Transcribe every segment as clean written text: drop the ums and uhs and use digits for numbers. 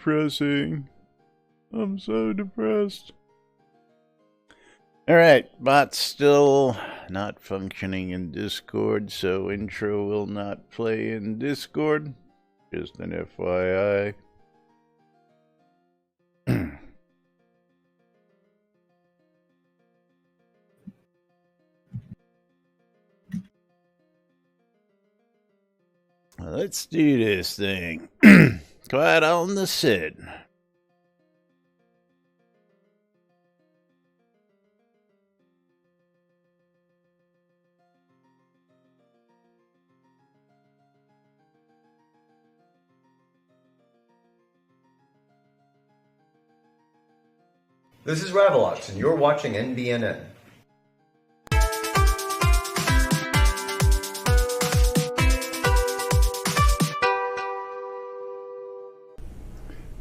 depressing. I'm so depressed. Alright, bot's still not functioning in Discord, so intro will not play in Discord. Just an FYI. Let's do this thing. Quiet on the set. This is Ravelox, and you're watching NBNN.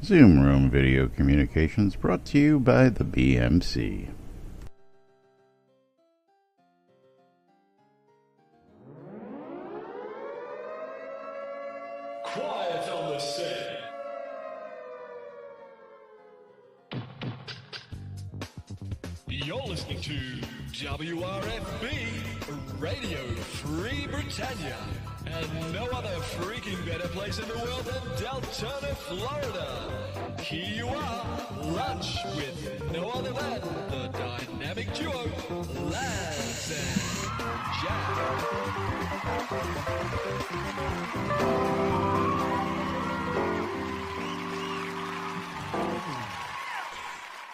Zoom Room Video Communications brought to you by the BMC. Quiet on the set. You're listening to WRFB, Radio Free Britannia, and no other freaking better place in the world than Deltona, Florida. Here you are, lunch with no other than the dynamic duo, Laz and Jack.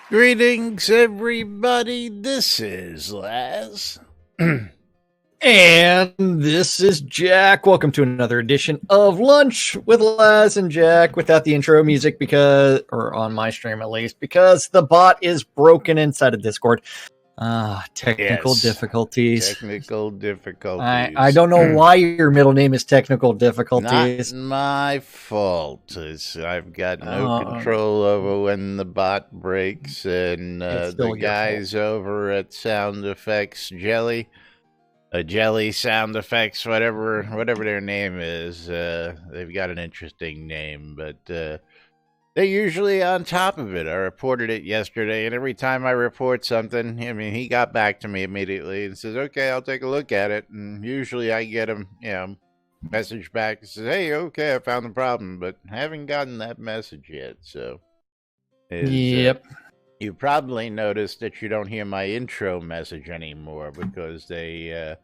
Greetings, everybody. This is Laz. And this is Jack. Welcome to another edition of Lunch with Laz and Jack without the intro music or on my stream at least, because the bot is broken inside of Discord. Technical difficulties. Technical difficulties. I don't know why your middle name is Technical Difficulties. Not my fault. I've got no control over when the bot breaks, and the guys over at Sound Effects Jelly Sound Effects, whatever their name is, they've got an interesting name, but they're usually on top of it. I reported it yesterday, and every time I report something, he got back to me immediately and says, okay, I'll take a look at it. And usually I get him, message back and says, hey, okay, I found the problem, but I haven't gotten that message yet. So, Yep. You probably noticed that you don't hear my intro message anymore because they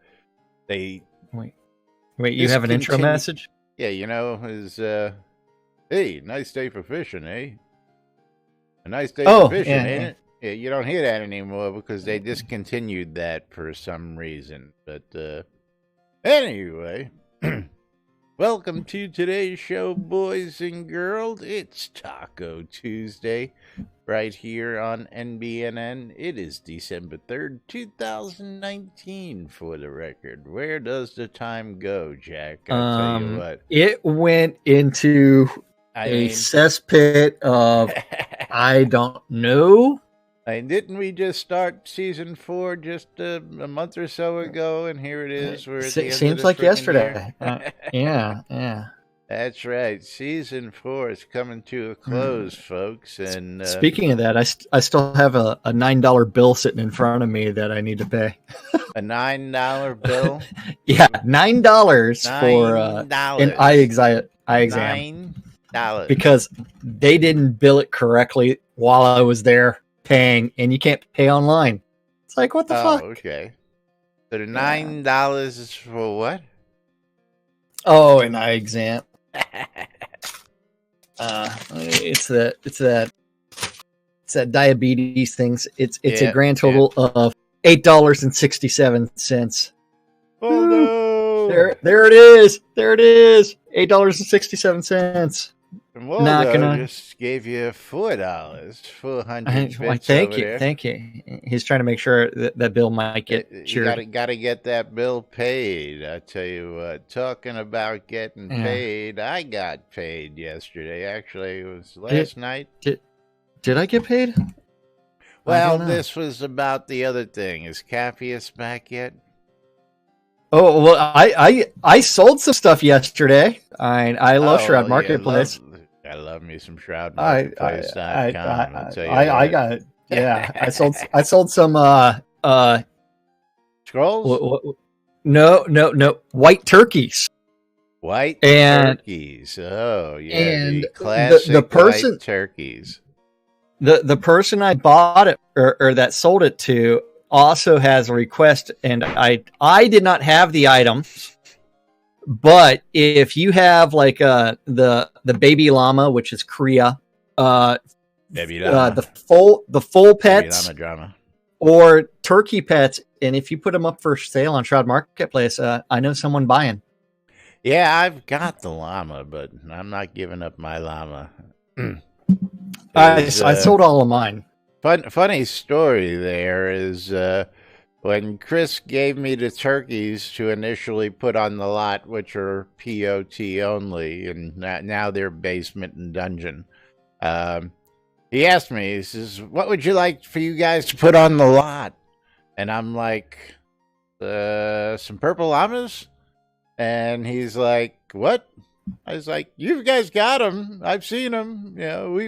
Wait, you have an intro message? Yeah, hey, nice day for fishing, eh? A nice day for fishing, ain't it? Yeah, you don't hear that anymore because they discontinued that for some reason. But anyway, welcome to today's show, boys and girls. It's Taco Tuesday, right here on NBNN. It is December 3rd, 2019, for the record. Where does the time go, Jack? I'll tell you what. It went into a cesspit of I don't know. Didn't we just start season 4 just a month or so ago? And here it is. We're at the end seems of like the yesterday. Yeah. That's right. Season 4 is coming to a close, folks. And speaking of that, I still have a $9 bill sitting in front of me that I need to pay. A $9 bill? Yeah, $9 for an eye exam. $9. Because they didn't bill it correctly while I was there paying, and you can't pay online. It's like, what the fuck? Okay. So the $9 is for what? Oh, an eye exam. It's that diabetes things. It's a grand total of $8.67. Oh no! There it is. $8.67. Waldo just gave you $4. 400 Well, thank you. He's trying to make sure that bill might get you gotta get that bill paid. I tell you what, talking about getting paid, I got paid yesterday. Actually, it was last night. Did I get paid? Well, this was about the other thing. Is Cappius back yet? Oh, well, I sold some stuff yesterday. I love Shroud Marketplace. I love me some shroudmarketplace.com. I got it. Yeah, I sold some scrolls. No, white turkeys. White turkeys. Oh yeah, and the classic the person, white turkeys. The person I bought it or that sold it to also has a request, and I did not have the items. But if you have like the baby llama, which is Kriya, baby llama. the full pets, baby llama drama, or turkey pets, and if you put them up for sale on Shroud Marketplace, I know someone buying. Yeah, I've got the llama, but I'm not giving up my llama. I sold all of mine. Funny story there is. When Chris gave me the turkeys to initially put on the lot, which are POT only, and now they're basement and dungeon, he asked me, he says, what would you like for you guys to put on the lot? And I'm like, some purple llamas? And he's like, what? I was like, you guys got them. I've seen them. You know,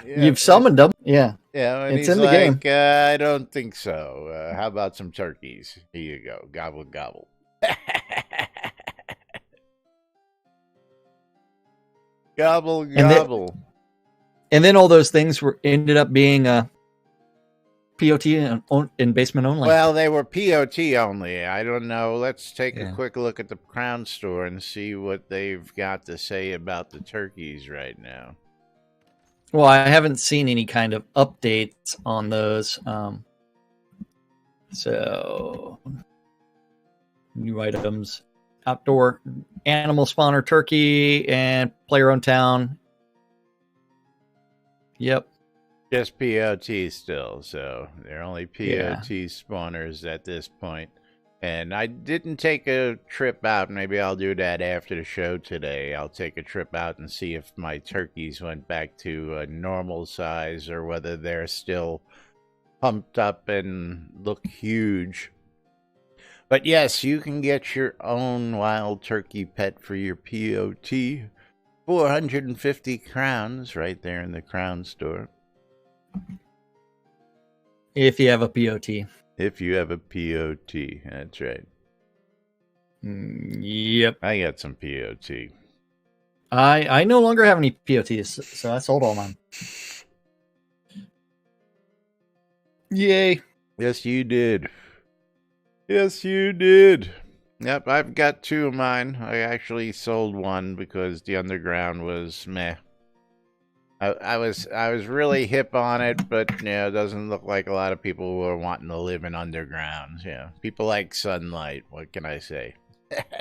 you've summoned them. Yeah. Yeah, and it's he's in the like, game. I don't think so. How about some turkeys? Here you go. Gobble, gobble. Gobble, gobble. And then all those things ended up being POT in basement only. Well, they were POT only. I don't know. Let's take a quick look at the Crown Store and see what they've got to say about the turkeys right now. Well, I haven't seen any kind of updates on those. So, new items, outdoor animal spawner turkey, and player-owned town. Yep. Just POT still, so they're only POT spawners at this point. And I didn't take a trip out. Maybe I'll do that after the show today. I'll take a trip out and see if my turkeys went back to a normal size or whether they're still pumped up and look huge. But yes, you can get your own wild turkey pet for your POT. 450 crowns right there in the Crown Store. If you have a POT. If you have a POT, that's right. Yep. I got some POT. I no longer have any POTs, so I sold all mine. Yay. Yes, you did. Yes, you did. Yep, I've got two of mine. I actually sold one because the underground was meh. I was really hip on it, but you know, it doesn't look like a lot of people were wanting to live in undergrounds. Yeah, people like sunlight. What can I say?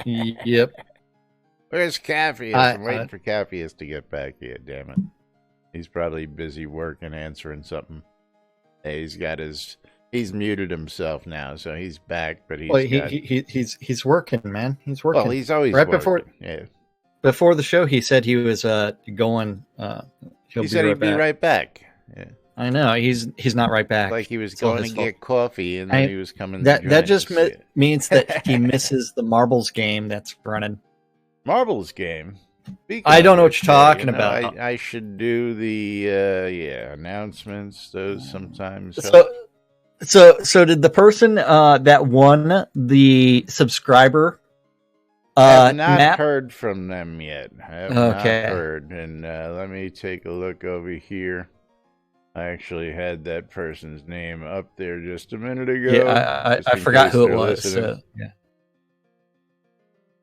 Yep. Where's Capheus? I'm waiting for Capheus to get back here. Damn it, he's probably busy working, answering something. Hey, he's muted himself now, so he's back. But he's working, man. He's working. Well, he's always working. Before the show, he said he was going. He said he'd be right back. Yeah. I know he's not right back. Like he was going to get coffee, and then he was coming. That just means that he misses the marbles game that's running. Marbles game. I don't know what you're talking about. I should do the announcements. Those sometimes. So did the person that won the subscriber? I have not heard from them yet. I have not heard. And let me take a look over here. I actually had that person's name up there just a minute ago. Yeah, I forgot who it was. So, yeah.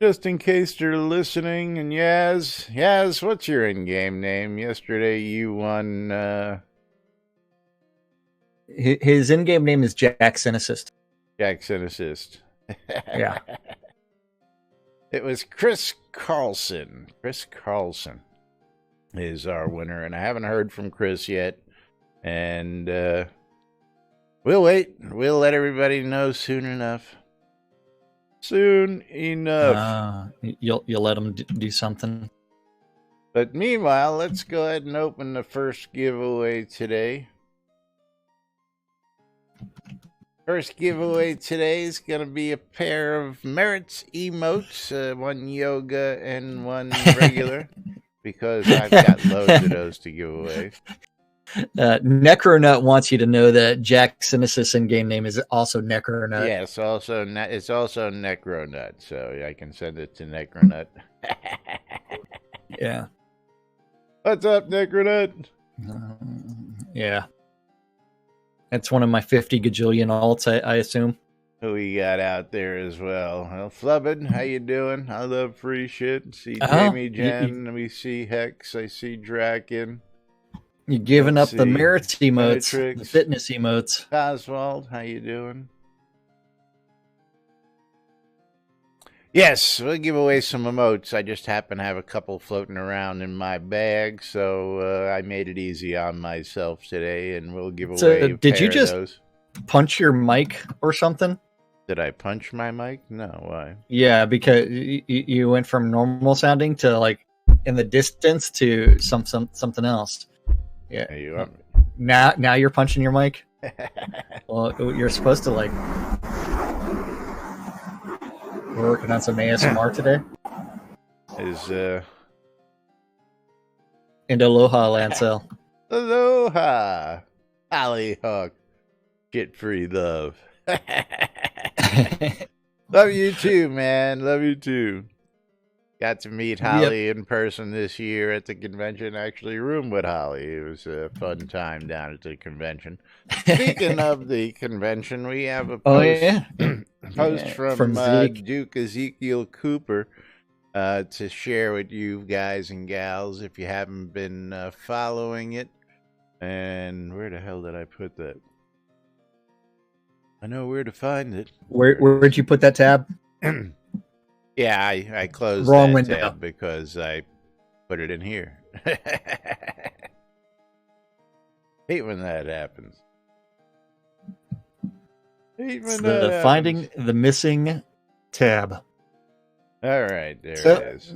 Just in case they're listening. And Yaz, what's your in-game name? Yesterday you won... His in-game name is Jack Synicist. Jack Synicist. Yeah. It was Chris Carlson. Chris Carlson is our winner, and I haven't heard from Chris yet. And we'll wait. We'll let everybody know soon enough. Soon enough. You'll let them do something. But meanwhile, let's go ahead and open the first giveaway today. First giveaway today is going to be a pair of Merits emotes, one yoga and one regular. because I've got loads of those to give away. Necronut wants you to know that Jack Synesis in-game name is also Necronut. Yes, it's also Necronut, so I can send it to Necronut. Yeah. What's up, Necronut? Yeah. That's one of my 50 gajillion alts, I assume. Who we got out there as well? Well, Flubbin, how you doing? I love free shit. See Jamie Jen, we see Hex, I see Draken. You're giving up the merits emotes, the fitness emotes. Oswald, how you doing? Yes, we'll give away some emotes. I just happen to have a couple floating around in my bag, so I made it easy on myself today, and we'll give away. Did you just punch your mic or something? Did I punch my mic? No, why? Yeah, because you went from normal sounding to like in the distance to something else. Yeah. Hey, you are. Now you're punching your mic. Well, you're supposed to like. We're working on some ASMR today. And aloha, Lancel. Aloha, Hollyhock. Get free love. Love you too, man. Love you too. Got to meet Holly in person this year at the convention. Actually, roomed with Holly. It was a fun time down at the convention. Speaking of the convention, we have a post, post from Duke Ezekiel Cooper to share with you guys and gals if you haven't been following it. And where the hell did I put that? I know where to find it. Where'd you put that tab? Yeah, I closed that tab because I put it in here. Hate when that happens. Finding the missing tab. All right, there it is.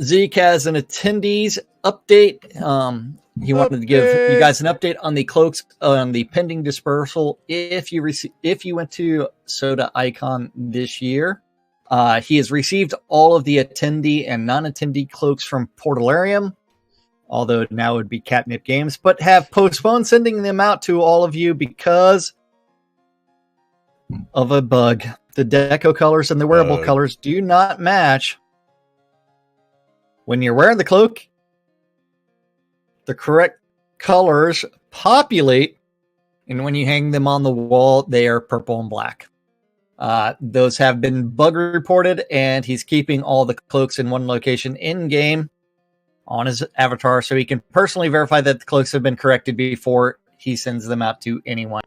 Zeke has an attendees update. He wanted to give you guys an update on the cloaks on the pending dispersal. If you went to Soda Icon this year, he has received all of the attendee and non-attendee cloaks from Portalarium, although now it would be Catnip Games, but have postponed sending them out to all of you because of a bug. The deco colors and the wearable colors do not match. When you're wearing the cloak, the correct colors populate, and when you hang them on the wall, they are purple and black. Those have been bug reported, and he's keeping all the cloaks in one location in-game on his avatar, so he can personally verify that the cloaks have been corrected before he sends them out to anyone.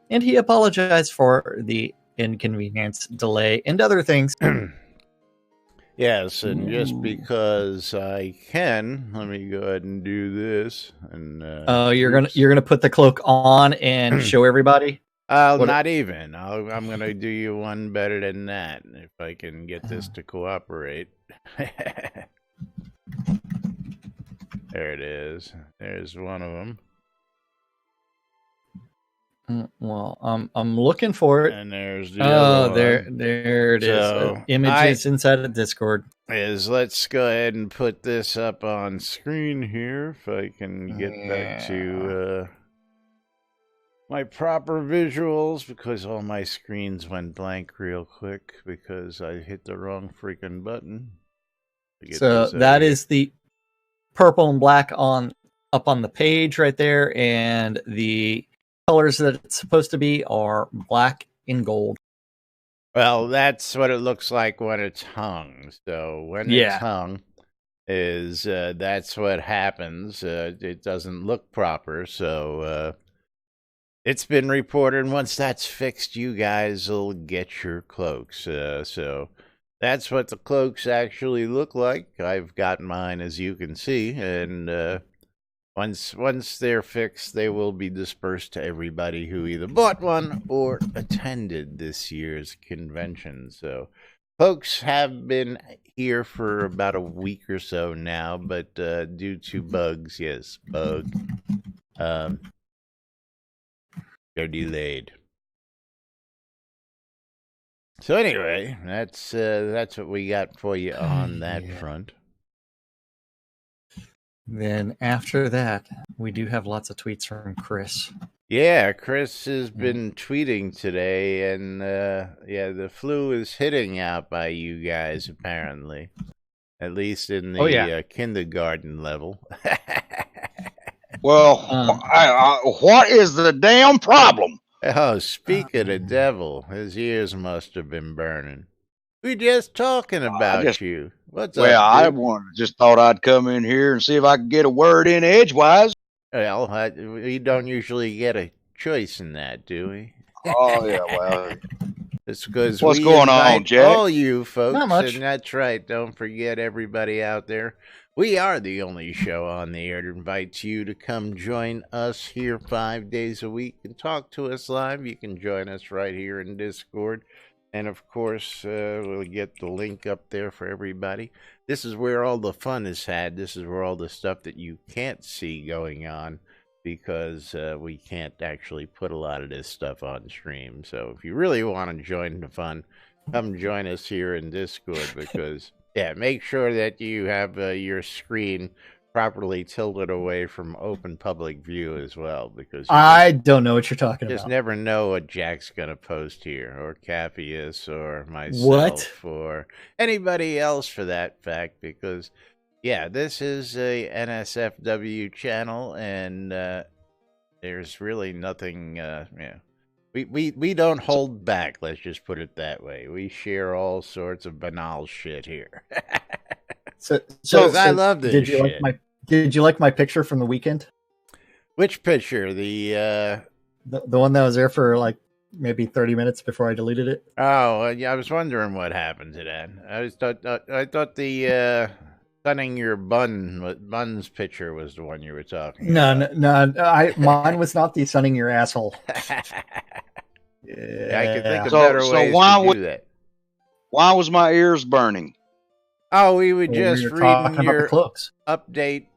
And he apologized for the inconvenience, delay, and other things. Yes, and just because I can, let me go ahead and do this. And you're gonna put the cloak on and show everybody? Not even. I'm gonna do you one better than that if I can get this to cooperate. There it is. There's one of them. Well, I'm looking for it. And there's the other one. There it is. Images inside of Discord. Let's go ahead and put this up on screen here if I can get back to my proper visuals, because all my screens went blank real quick because I hit the wrong freaking button. So that is the purple and black up on the page right there, and the colors that it's supposed to be are black and gold. Well, that's what it looks like when it's hung. So when it's hung, that's what happens. It doesn't look proper. So it's been reported. And once that's fixed, you guys will get your cloaks. So that's what the cloaks actually look like. I've got mine, as you can see, and once they're fixed, they will be dispersed to everybody who either bought one or attended this year's convention. So folks have been here for about a week or so now, but due to bugs, they're delayed. So anyway, that's what we got for you on that front. Then after that, we do have lots of tweets from Chris. Yeah, Chris has been tweeting today, and the flu is hitting out by you guys, apparently. At least in the kindergarten level. Well, what is the damn problem? Oh, speak of the devil, his ears must have been burning. We're just talking about you. What's up, I just thought I'd come in here and see if I could get a word in edgewise. Well, we don't usually get a choice in that, do we? Oh, yeah, well. It's because what's going on, Jack? All you folks, not much. And that's right. Don't forget everybody out there. We are the only show on the air that invites you to come join us here 5 days a week and talk to us live. You can join us right here in Discord. And, of course, we'll get the link up there for everybody. This is where all the fun is had. This is where all the stuff that you can't see going on, because we can't actually put a lot of this stuff on stream. So if you really want to join the fun, come join us here in Discord, because, make sure that you have your screen properly tilted away from open public view as well, because I don't know what you're talking about. Just never know what Jack's going to post here, or Cappius, or myself, or anybody else for that fact, because... yeah, this is a NSFW channel, and there's really nothing. We don't hold back. Let's just put it that way. We share all sorts of banal shit here. So I love this shit. Did you like my picture from the weekend? Which picture? The one that was there for like maybe 30 minutes before I deleted it. Oh, yeah. I was wondering what happened to that. I thought the. Sunning your buns picture was the one you were talking about. No. Mine was not the sunning your asshole. Yeah, I could think of better ways to do that. Why was my ears burning? Oh, we were just reading your cloaks update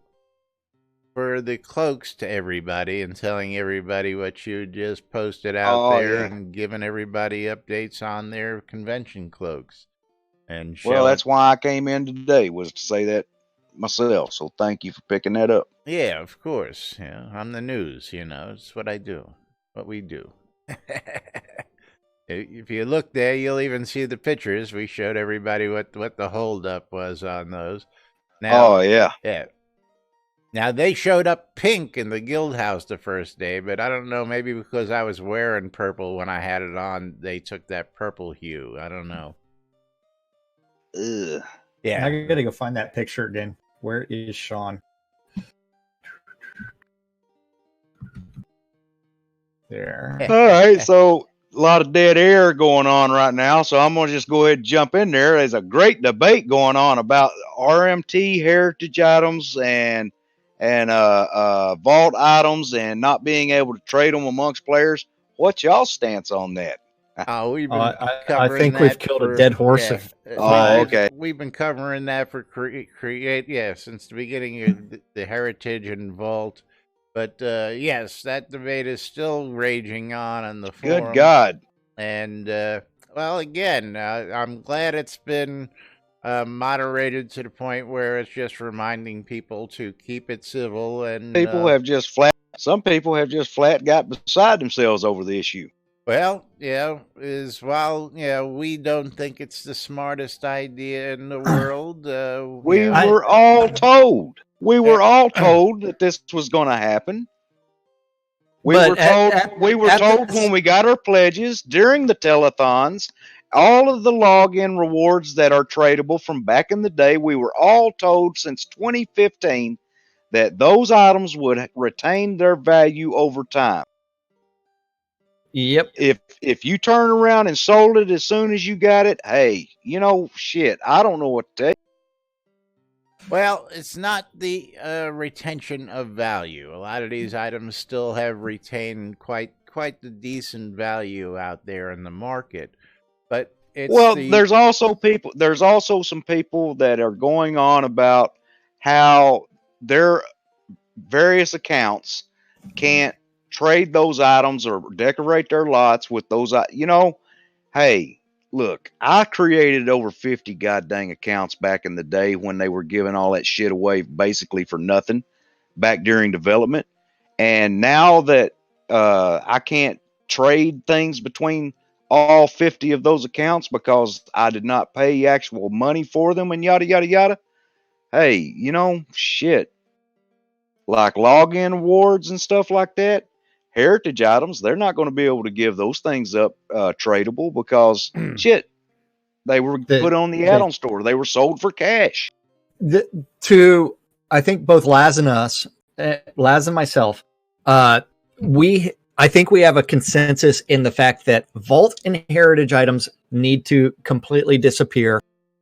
for the cloaks to everybody and telling everybody what you just posted out there and giving everybody updates on their convention cloaks. And well, that's why I came in today, was to say that myself. So thank you for picking that up. Yeah, of course. Yeah, I'm the news. It's what I do, what we do. If you look there, you'll even see the pictures. We showed everybody what the holdup was on those. Now, yeah. Now they showed up pink in the guild house the first day, but I don't know. Maybe because I was wearing purple when I had it on, they took that purple hue. I don't know. Ugh. Yeah, I gotta go find that picture again. Where is Sean? There. All right, so a lot of dead air going on right now, so I'm gonna just go ahead and jump in there. There's a great debate going on about RMT heritage items and vault items and not being able to trade them amongst players. What's y'all's stance on that? We've been I think we've killed a dead horse. Okay. We've been covering that for since the beginning of the heritage and vault. But yes, that debate is still raging on in the forum. Good God! And well, again, I'm glad it's been moderated to the point where it's just reminding people to keep it civil. And some people have just flat got beside themselves over the issue. Well, we don't think it's the smartest idea in the world. We were all told that this was going to happen. We were told when we got our pledges during the telethons, all of the login rewards that are tradable from back in the day, we were all told since 2015 that those items would retain their value over time. Yep. If you turn around and sold it as soon as you got it, hey, shit, I don't know what to tell you. Well, it's not the retention of value. A lot of these items still have retained quite the decent value out there in the market, but there's also some people that are going on about how their various accounts can't trade those items or decorate their lots with those. Hey, look, I created over 50 goddamn accounts back in the day when they were giving all that shit away basically for nothing back during development. And now that I can't trade things between all 50 of those accounts because I did not pay actual money for them and yada, yada, yada. Hey, you know, shit. Like login awards and stuff like that, heritage items, they're not going to be able to give those things up tradable because shit, they were put on the add-on store. They were sold for cash. I think both Laz and us, Laz and myself, I think we have a consensus in the fact that vault and heritage items need to completely disappear.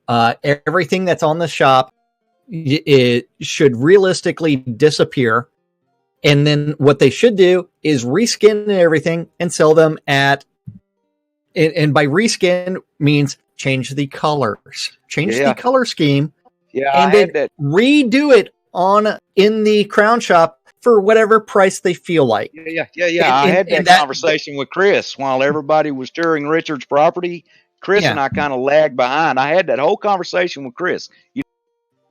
Everything that's on the shop, it should realistically disappear. And then what they should do is reskin everything and sell them at, and by reskin means change the colors, the color scheme. Yeah, and then redo it in the crown shop for whatever price they feel like. Yeah. I had that conversation with Chris while everybody was touring Richard's property. Chris and I kind of lagged behind. I had that whole conversation with Chris.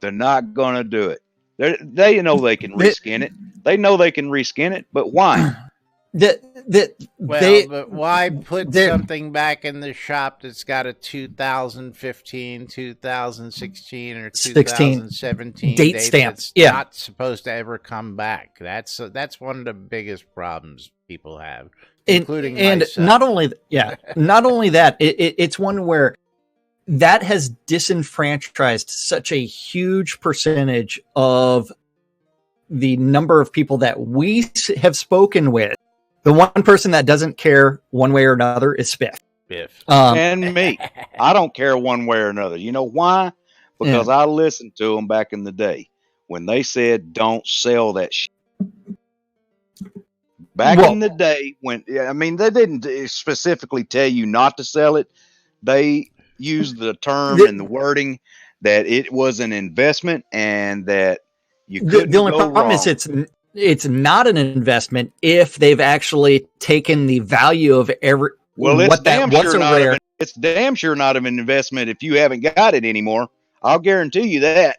They're not going to do it. They know they can reskin it. They know they can reskin it, but why? But why put something back in the shop that's got a 2015, 2016, or 2017 date stamp? That's not supposed to ever come back. That's one of the biggest problems people have, including myself. Not only that, it's one where that has disenfranchised such a huge percentage of the number of people that we have spoken with. The one person that doesn't care one way or another is Spiff. And me. I don't care one way or another. You know why? Because I listened to them back in the day when they said, don't sell that shit. Back in the day when, they didn't specifically tell you not to sell it. They used the term and the wording that it was an investment and that you couldn't the only go problem wrong. Is it's not an investment if they've actually taken the value of every. Well, it's damn sure not an investment if you haven't got it anymore. I'll guarantee you that.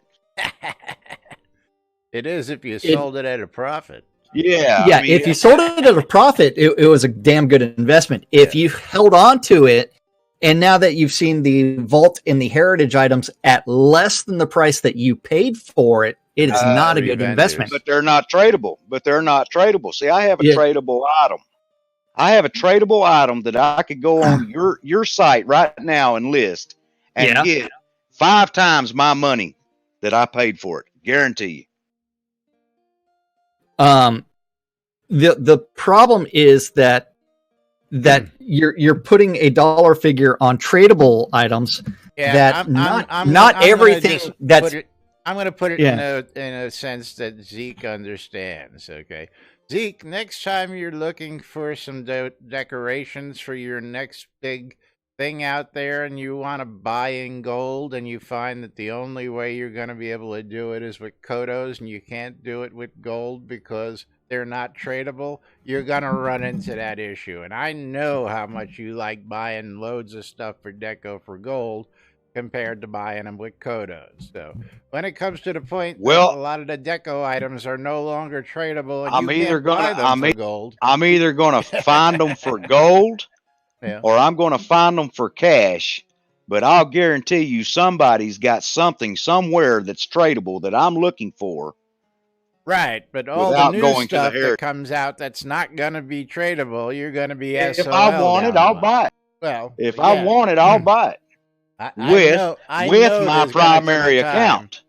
It is if you sold it at a profit. Yeah. If you sold it at a profit, it was a damn good investment. If you held on to it, and now that you've seen the vault and the heritage items at less than the price that you paid for it, it is not a good investment. But they're not tradable. See, I have a tradable item. I have a tradable item that I could go on your site right now and list and get 5 times my money that I paid for it. Guarantee you. The problem is that you're putting a dollar figure on tradable items that not everything that's. I'm going to put it in a sense that Zeke understands. Okay, Zeke. Next time you're looking for some decorations for your next big thing out there, and you want to buy in gold, and you find that the only way you're going to be able to do it is with Kodos, and you can't do it with gold because they're not tradable, you're going to run into that issue. And I know how much you like buying loads of stuff for deco for gold compared to buying them with Kodos. So when it comes to the point that a lot of the deco items are no longer tradable, and I'm either going to find them for gold or I'm going to find them for cash. But I'll guarantee you somebody's got something somewhere that's tradable that I'm looking for. Right, but all the new stuff that comes out that's not going to be tradable, you're going to be SOL. If I want it, I'll buy it. Well, if I want it, I'll buy it. With my primary account.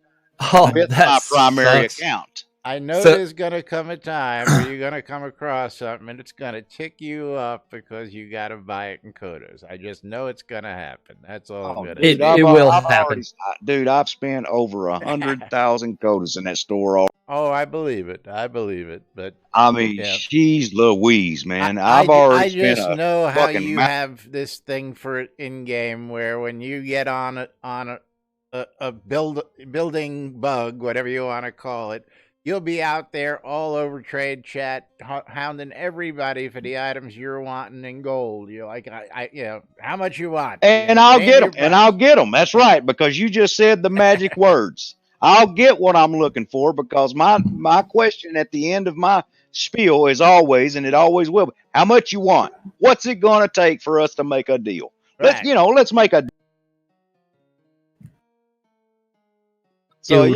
With my primary account. I know there's going to come a time where you're going to come across something and it's going to tick you up because you got to buy it in Kodos. I just know it's going to happen. That's all I'm going to say. It will happen. Dude, I've spent over 100,000 Kodos in that store. Oh, I believe it. But I mean, she's Louise, man. I just know how you have this thing for it in game where when you get on a building bug, whatever you want to call it, you'll be out there all over trade chat, hounding everybody for the items you're wanting in gold. You're like, how much you want? And I'll get them. And I'll get them. That's right, because you just said the magic words. I'll get what I'm looking for, because my question at the end of my spiel is always, and it always will be, how much you want? What's it going to take for us to make a deal? Right. Let's make a. So,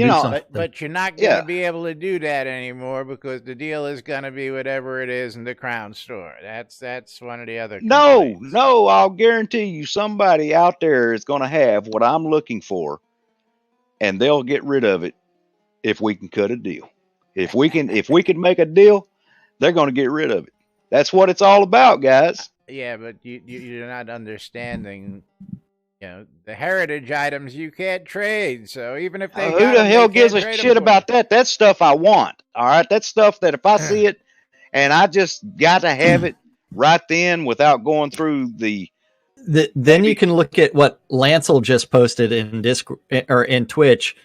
but you're not going to be able to do that anymore, because the deal is going to be whatever it is in the Crown store. That's one of the other complaints. No, I'll guarantee you somebody out there is going to have what I'm looking for, and they'll get rid of it if we can cut a deal. If we can make a deal, they're going to get rid of it. That's what it's all about, guys. Yeah, but you're not understanding. The heritage items you can't trade. So even if they who the hell gives a shit about that? That's stuff I want. All right, that's stuff that if I see it, and I just got to have it right then without going through then you can look at what Lancel just posted in Discord or in Twitch,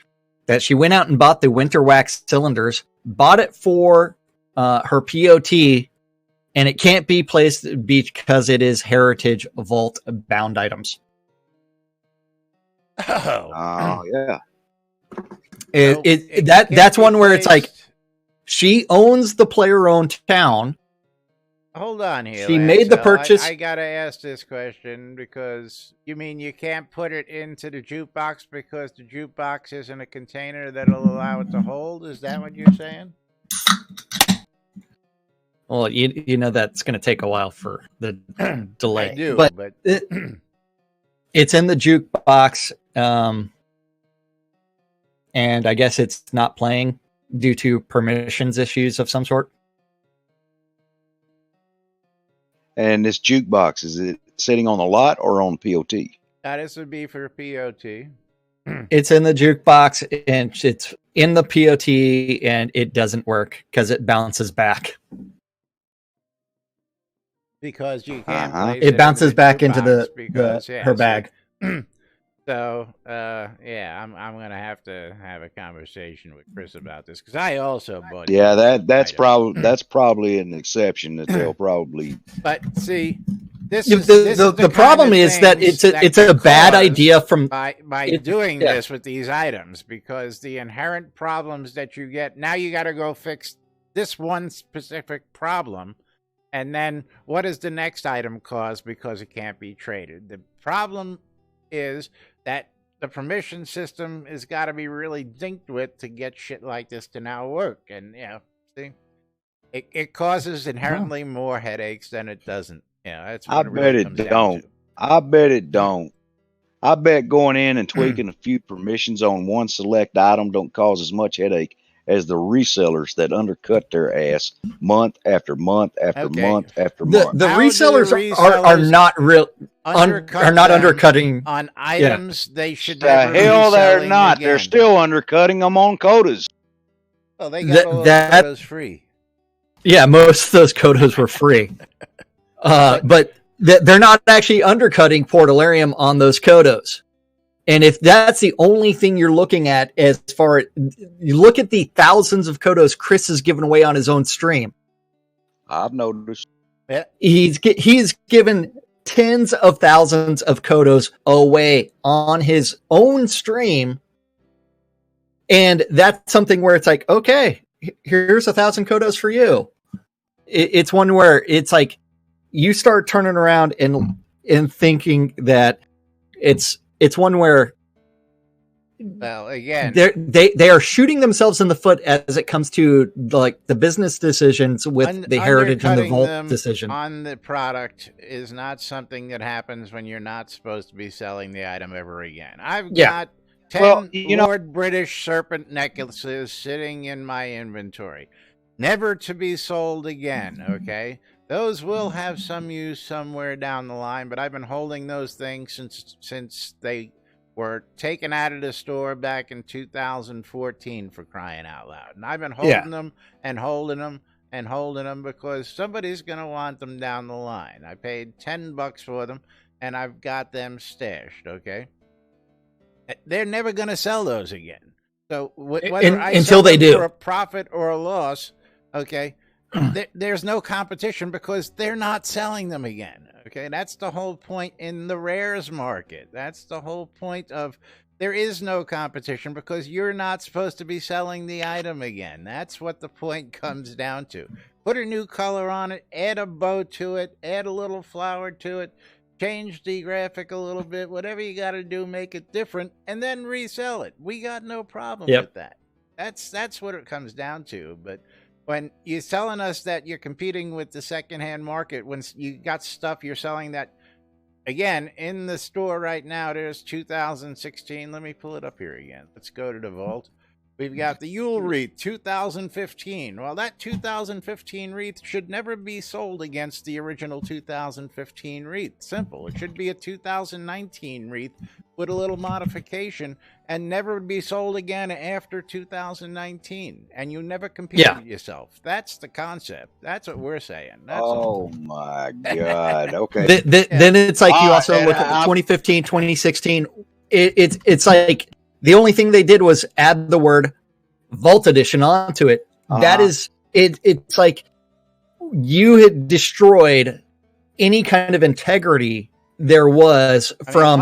that she went out and bought the winter wax cylinders, bought it for her POT, and it can't be placed because it is heritage vault bound items. Oh yeah. That's one where it's like she owns the player-owned town. Hold on here. She made the purchase. I gotta ask this question, because you mean you can't put it into the jukebox because the jukebox isn't a container that'll allow it to hold? Is that what you're saying? Well, you know that's going to take a while for the delay. I do, but it's in the jukebox, and I guess it's not playing due to permissions issues of some sort. And this jukebox, is it sitting on the lot or on POT? This would be for POT. It's in the jukebox, and it's in the POT, and it doesn't work because it bounces back. Because you can't. It bounces back into her bag. So, I'm gonna have to have a conversation with Chris about this, because I also bought. Yeah, that's probably an exception that they'll probably. But see, the problem is that it's a bad idea by doing this with these items, because the inherent problems that you get now, you got to go fix this one specific problem. And then what does the next item cause because it can't be traded? The problem is that the permission system has got to be really dinked with to get shit like this to now work. And, see, it causes inherently more headaches than it doesn't. That's what I bet it don't. I bet it don't. I bet going in and tweaking a few permissions on one select item don't cause as much headache as the resellers that undercut their ass month after month after month after month. The resellers are not real are not undercutting on items they should. The hell they're not. Again. They're still undercutting them on quotas. Well, they got all those free. Yeah, most of those quotas were free, but they're not actually undercutting Portalarium on those quotas. And if that's the only thing you're looking at, as far as you look at the thousands of kodos Chris has given away on his own stream, I've noticed. Yeah. He's given tens of thousands of kodos away on his own stream, and that's something where it's like, okay, here's 1,000 kodos for you. It's one where it's like you start turning around and thinking that it's one where, well, again, they are shooting themselves in the foot as it comes to the business decisions with the heritage and the vault decision on the product is not something that happens when you're not supposed to be selling the item ever again. I've got 10 Lord British serpent necklaces sitting in my inventory, never to be sold again. Okay. Those will have some use somewhere down the line, but I've been holding those things since they were taken out of the store back in 2014, for crying out loud. And I've been holding them and holding them and holding them because somebody's going to want them down the line. I paid $10 for them, and I've got them stashed, okay? They're never going to sell those again. So whether I until sell they them do for a profit or a loss, okay, there's no competition because they're not selling them again. Okay, that's the whole point in the rares market. That's the whole point of there is no competition because you're not supposed to be selling the item again. That's what the point comes down to. Put a new color on it, add a bow to it, add a little flower to it, change the graphic a little bit, whatever you got to do, make it different, and then resell it. We got no problem with that. That's what it comes down to. But when you're telling us that you're competing with the secondhand market, when you got stuff you're selling that, again, in the store right now, there's 2016. Let me pull it up here again. Let's go to the vault. We've got the Yule wreath 2015. Well, that 2015 wreath should never be sold against the original 2015 wreath. Simple. It should be a 2019 wreath with a little modification and never be sold again after 2019. And you never compete with yourself. That's the concept. That's what we're saying. That's all. My God. Okay. Then it's like you also look at the 2015, 2016. It's like the only thing they did was add the word Vault Edition onto it. That is it. It's like you had destroyed any kind of integrity there was from.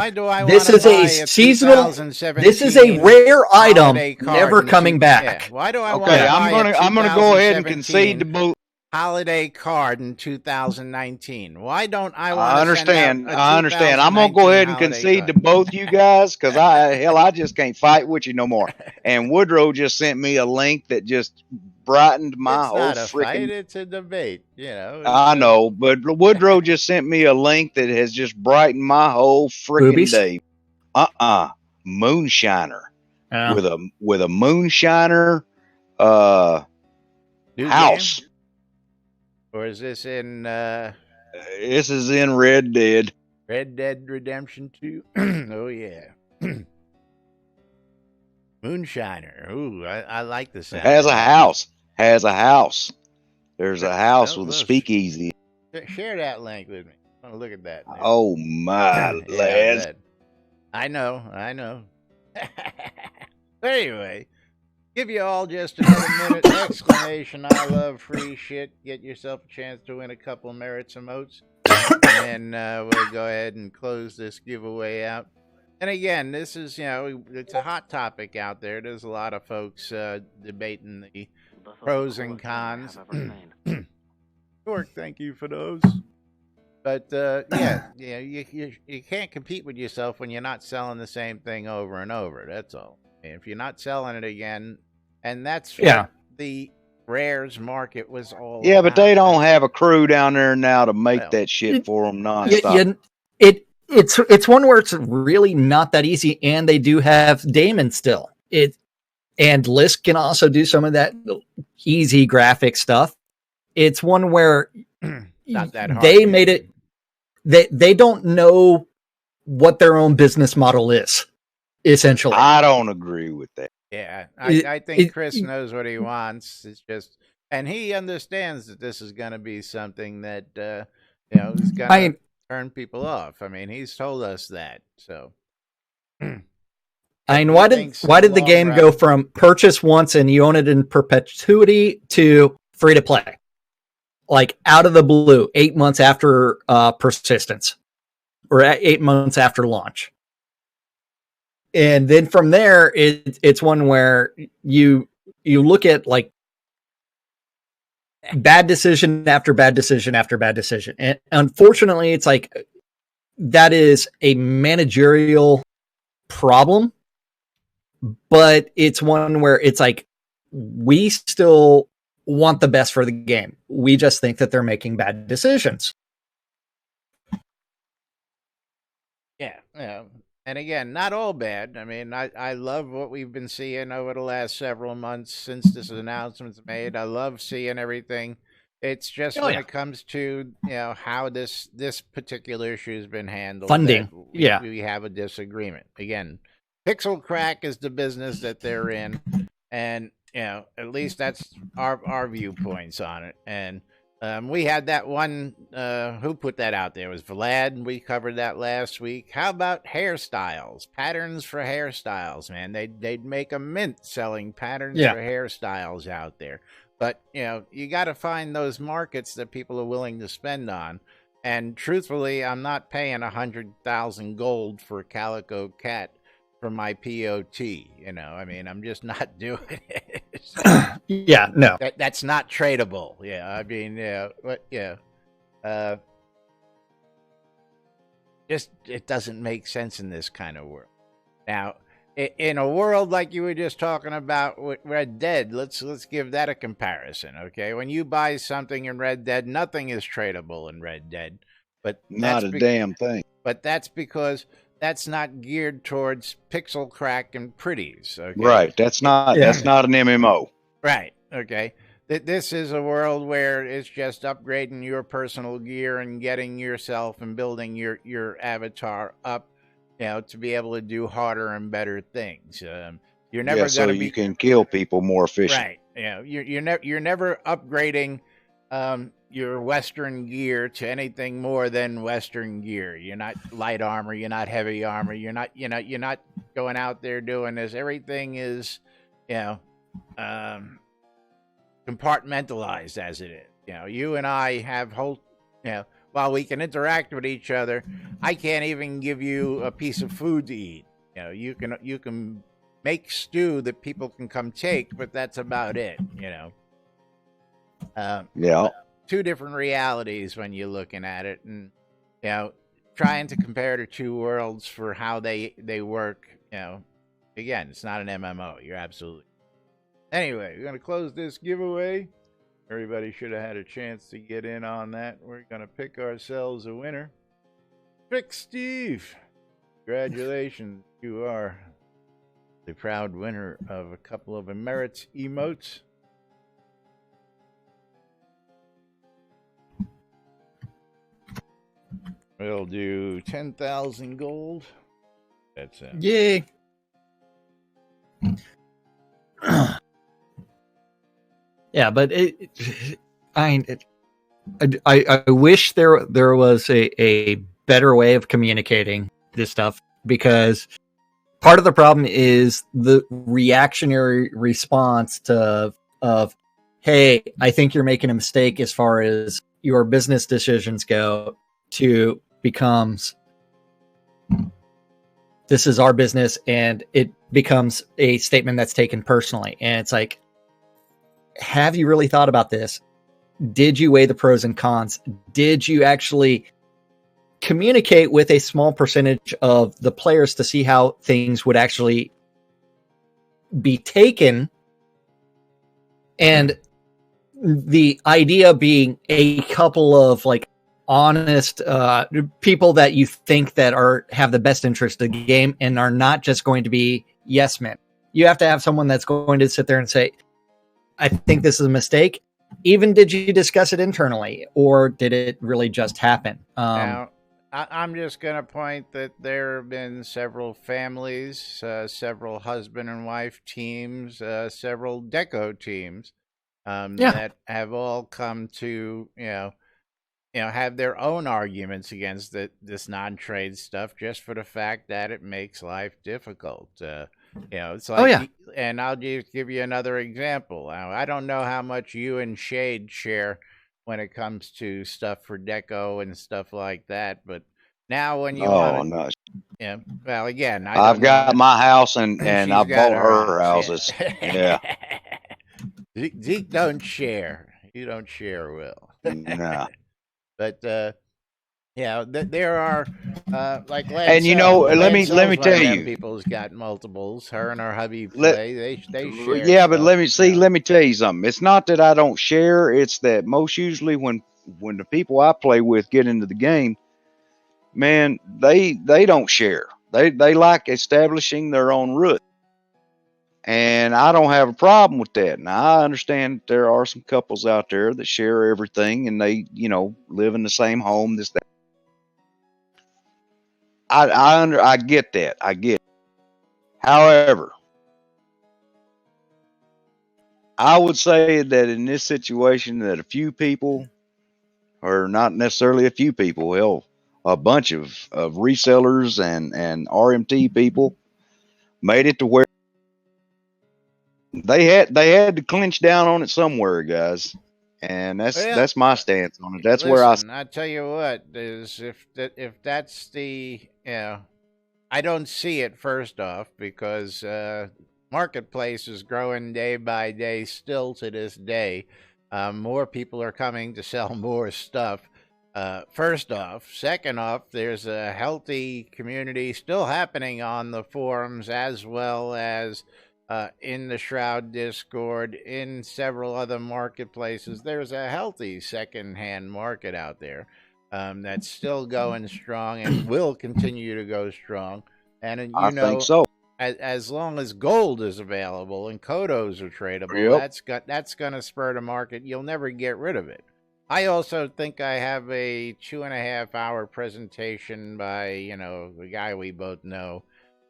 This is a seasonal. This is a rare item, never coming back. Yeah. Why do I want to buy I'm gonna go ahead and concede to both. Holiday card in 2019. Why don't I want I understand. I'm gonna go ahead and concede to both you guys because I just can't fight with you no more. And Woodrow just sent me a link that just brightened my whole freaking. It's a debate, you know. I know, but Woodrow just sent me a link that has just brightened my whole freaking day. Moonshiner with a moonshiner house. Game? Or is this in this is in Red Dead. Red Dead Redemption 2? Oh yeah. Moonshiner. Ooh, I like the sound. Has a house. There's a house with a speakeasy. Share that link with me. I want to look at that. Now. Oh my lads. I know. But anyway, give you all just another minute. Exclamation, I love free shit. Get yourself a chance to win a couple merits emotes. And then we'll go ahead and close this giveaway out. And again, this is, it's a hot topic out there. There's a lot of folks debating the pros and cons. York, thank you for those. But you can't compete with yourself when you're not selling the same thing over and over. That's all. If you're not selling it again, and that's what the rares market was all about. But they don't have a crew down there now to make that shit for them nonstop. It's one where it's really not that easy, and they do have Damon still. And Lisk can also do some of that easy graphic stuff. It's one where not that hard, they made it. They don't know what their own business model is. Essentially, I don't agree with that. Yeah, I think Chris knows what he wants. It's just, and he understands that this is going to be something that is going to turn people off. I mean, he's told us that. So, I mean, why did the game go from purchase once and you own it in perpetuity to free to play, like out of the blue, 8 months after persistence, or 8 months after launch? And then from there, it's one where you look at like bad decision after bad decision after bad decision. And unfortunately, it's like that is a managerial problem, but it's one where it's like we still want the best for the game. We just think that they're making bad decisions. Yeah. And again, not all bad. I mean, I love what we've been seeing over the last several months since this announcement's made. I love seeing everything. It's just when it comes to how this particular issue has been handled. Funding. We have a disagreement. Again, Pixel Crack is the business that they're in, and at least that's our viewpoints on it. And We had that one. Who put that out there? It was Vlad. We covered that last week. How about hairstyles? Patterns for hairstyles, man. They'd make a mint selling patterns for hairstyles out there. But you got to find those markets that people are willing to spend on. And truthfully, I'm not paying 100,000 gold for a calico cat for my POT. I mean, I'm just not doing it. Yeah, no, that's not tradable. Yeah, I mean, just it doesn't make sense in this kind of world. Now, in a world like you were just talking about with Red Dead, let's give that a comparison. Okay, when you buy something in Red Dead, nothing is tradable in Red Dead, but not a damn thing. But that's because that's not geared towards pixel crack and pretties. Okay? Right. That's not an MMO. Right. Okay. This is a world where it's just upgrading your personal gear and getting yourself and building your avatar up, to be able to do harder and better things. You're never going to be. You can kill people more efficiently. Right. You're never upgrading your Western gear to anything more than Western gear. You're not light armor. You're not heavy armor. You're not going out there doing this. Everything is, compartmentalized as it is. You and I have whole, while we can interact with each other, I can't even give you a piece of food to eat. You can make stew that people can come take, but that's about it. Two different realities when you're looking at it, and trying to compare the two worlds for how they work. Again, it's not an MMO. You're absolutely. Anyway, we're going to close this giveaway. Everybody should have had a chance to get in on that. We're going to pick ourselves a winner. Trick Steve. Congratulations. You are the proud winner of a couple of Emeritus emotes. We'll do 10,000 gold. That's it. Yay. Yeah, but I wish there was a better way of communicating this stuff, because part of the problem is the reactionary response of, hey, I think you're making a mistake as far as your business decisions go, to becomes, this is our business, and it becomes a statement that's taken personally. And it's like, have you really thought about this? Did you weigh the pros and cons? Did you actually communicate with a small percentage of the players to see how things would actually be taken? And the idea being a couple of like honest people that you think that have the best interest of the game and are not just going to be yes men. You have to have someone that's going to sit there and say, I think this is a mistake. Even did you discuss it internally, or did it really just happen? Now, I'm just going to point that there have been several families, several husband and wife teams, several deco teams that have all come to, have their own arguments against this non-trade stuff, just for the fact that it makes life difficult. It's like, and I'll just give you another example. I don't know how much you and Shade share when it comes to stuff for deco and stuff like that, but now when you well, again, I've got my house and I bought her houses. Yeah. Zeke don't share. You don't share, Will. No. But there are like and let me tell you, people's got multiples. Her and her hubby play. They share. Yeah, but let me tell you something. It's not that I don't share. It's that most usually when the people I play with get into the game, man, they don't share. They like establishing their own root. And I don't have a problem with that. Now, I understand there are some couples out there that share everything and they, live in the same home, this, that. I get that. I get it. However, I would say that in this situation that a few people or not necessarily a few people. Hell, a bunch of resellers and RMT people made it to where they had to clinch down on it somewhere, guys. And that's my stance on it. That's where I tell you what is if that's the I don't see it first off because marketplace is growing day by day still to this day. More people are coming to sell more stuff. First off. Second off, there's a healthy community still happening on the forums as well as in the Shroud Discord, in several other marketplaces. There's a healthy secondhand market out there that's still going strong and will continue to go strong. And I think so. As long as gold is available and kodos are tradable, that's going to spur the market. You'll never get rid of it. I also think I have a 2.5-hour presentation by, the guy we both know,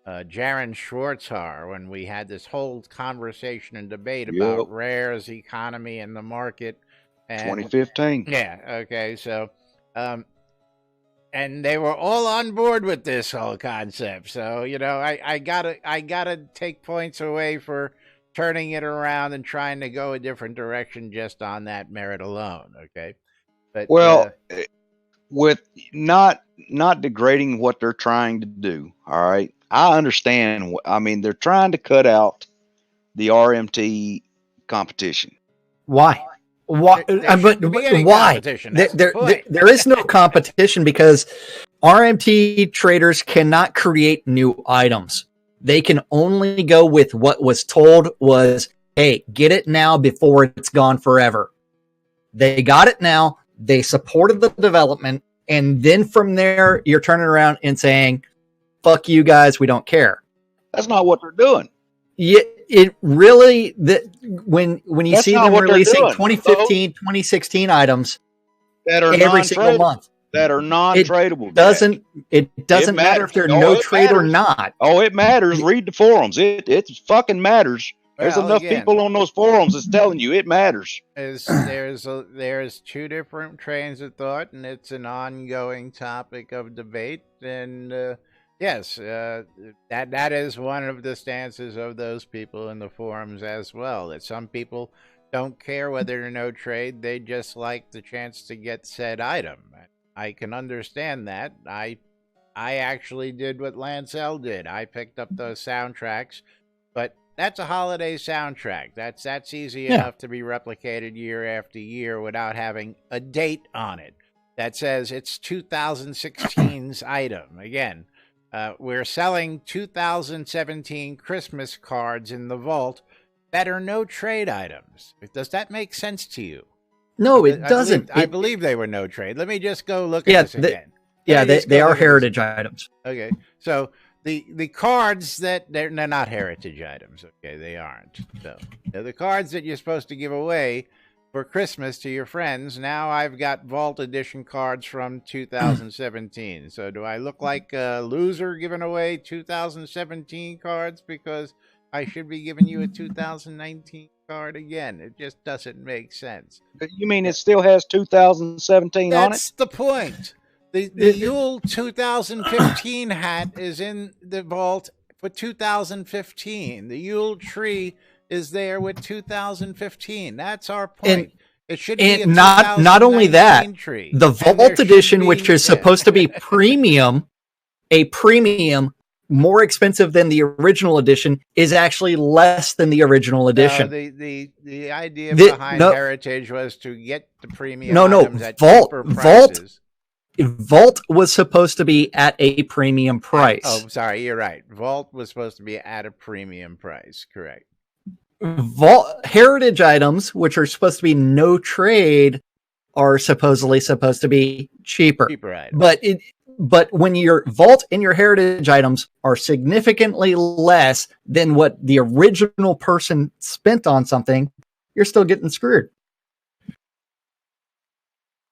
Jaron Schwartzhar, when we had this whole conversation and debate about rares, economy, and the market. And, 2015. Yeah, okay, so... and they were all on board with this whole concept. So, I gotta take points away for turning it around and trying to go a different direction just on that merit alone. Okay. But with not degrading what they're trying to do. All right. I understand. I mean, they're trying to cut out the RMT competition. Why? Why? But why? There is no competition because RMT traders cannot create new items. They can only go with what was told was, hey, get it now before it's gone forever. They got it now. They supported the development. And then from there, you're turning around and saying, fuck you guys, we don't care. That's not what they're doing. Yeah, it really, when you see them releasing 2015, 2016 items that are every single month. That are non-tradable. It doesn't matter if they're no trade or not. Oh, it matters. Read the forums. It fucking matters. There's enough people on those forums that's telling you it matters. There's two different trains of thought, and it's an ongoing topic of debate. And yes, that is one of the stances of those people in the forums as well. That some people don't care whether or no trade; they just like the chance to get said item. I can understand that. I actually did what Lancel did. I picked up those soundtracks, but that's a holiday soundtrack. That's easy enough to be replicated year after year without having a date on it that says it's 2016's item. Again, we're selling 2017 Christmas cards in the vault that are no trade items. Does that make sense to you? No, it doesn't. I believe they were no trade. Let me just go look at this again. They are heritage items. Okay, so the cards that they're not heritage items. Okay, they aren't. So the cards that you're supposed to give away for Christmas to your friends. Now I've got Vault Edition cards from 2017. So do I look like a loser giving away 2017 cards because I should be giving you a 2019 card again? It just doesn't make sense. You mean it still has 2017 on it? That's the point. The Yule 2015 hat is in the vault for 2015. The Yule tree is there with 2015. That's our point. It should be a not only that, tree. The Vault Edition, which is supposed to be premium, more expensive than the original edition, is actually less than the original edition. The idea behind Heritage was to get the premium items at cheaper prices. Vault was supposed to be at a premium price. Oh, sorry, you're right. Vault was supposed to be at a premium price. Correct. Heritage items, which are supposed to be no trade, are supposedly supposed to be cheaper. But when your Vault and your Heritage items are significantly less than what the original person spent on something, you're still getting screwed.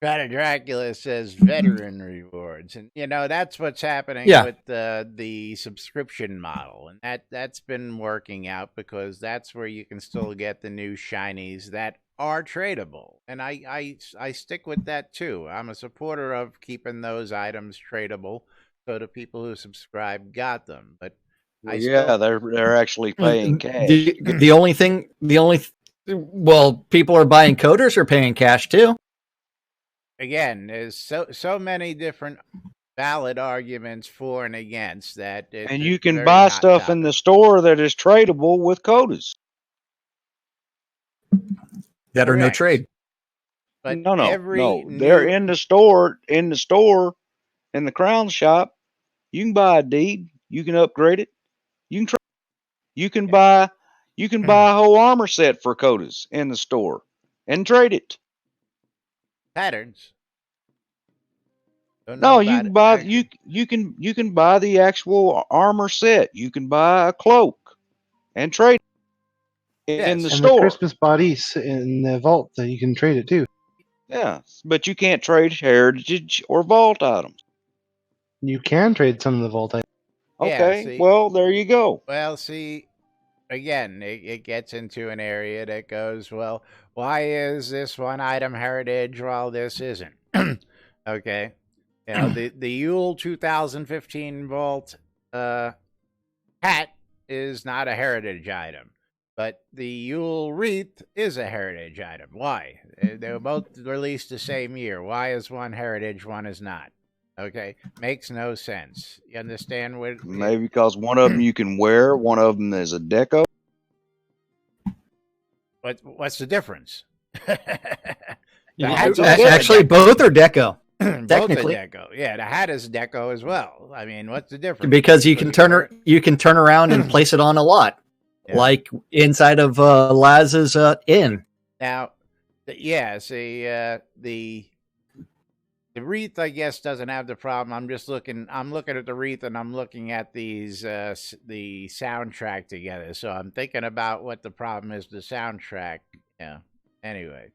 Dracula says veteran rewards, and that's what's happening with the subscription model, and that's been working out because that's where you can still get the new shinies that are tradable, and I stick with that too. I'm a supporter of keeping those items tradable, so the people who subscribe got them. But they're actually paying cash. Well, people are buying coders or paying cash too. Again, there's so many different valid arguments for and against that. And you can buy stuff in the store that is tradable with coders. That are no trade. But no. They're in the store, in the Crown shop. You can buy a deed. You can upgrade it. You can buy a whole armor set for coders in the store and trade it. Patterns. No, you can buy you can buy the actual armor set. You can buy a cloak and trade it in the store. The Christmas bodies in the vault that you can trade it too. Yeah, but you can't trade heritage or vault items. You can trade some of the vault items. Okay, well, there you go. Well, see, again, it gets into an area that goes, well, why is this one item heritage while this isn't? Okay. You know, the Yule 2015 vault hat is not a heritage item, but the Yule wreath is a heritage item. Why? They were both released the same year. Why is one heritage, one is not? Okay, makes no sense. You understand what? Maybe because one of them you can wear, one of them is a deco. What's the difference? Actually, both are deco. Technically, deco. Yeah, the hat is deco as well. I mean, what's the difference? Because you can turn around and place it on a lot, like inside of Laz's inn. Now, the wreath, I guess, doesn't have the problem. I'm looking at the wreath, and I'm looking at these the soundtrack together. So I'm thinking about what the problem is. The soundtrack. Yeah. Anyway.